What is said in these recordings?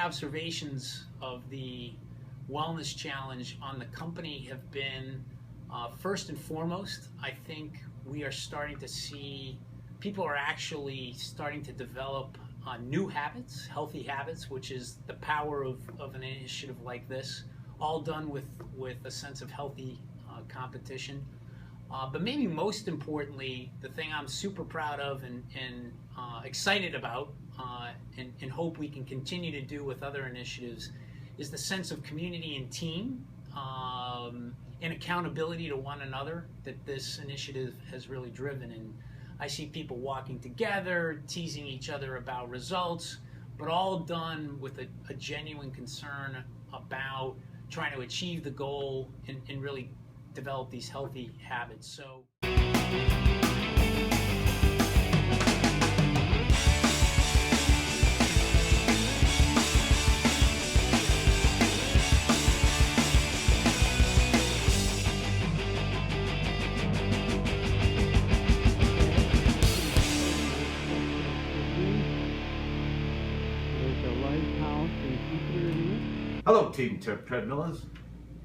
observations of the wellness challenge on the company have been, first and foremost, I think we are starting to see people are actually starting to develop new habits, healthy habits, which is the power of an initiative like this, all done with a sense of healthy competition. But maybe most importantly, the thing I'm super proud of and excited about and hope we can continue to do with other initiatives is the sense of community and team and accountability to one another that this initiative has really driven. And I see people walking together, teasing each other about results, but all done with a genuine concern about trying to achieve the goal and really develop these healthy habits. So. Hello, Team Treadmillers.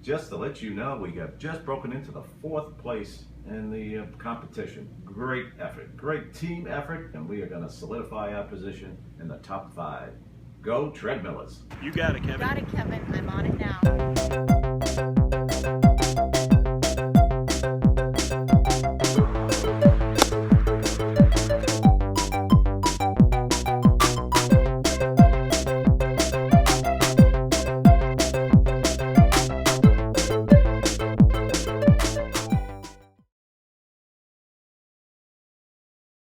Just to let you know, we have just broken into the 4th place in the competition. Great effort, great team effort, and we are going to solidify our position in the top 5. Go Treadmillers. You got it, Kevin. Got it, Kevin. I'm on it now.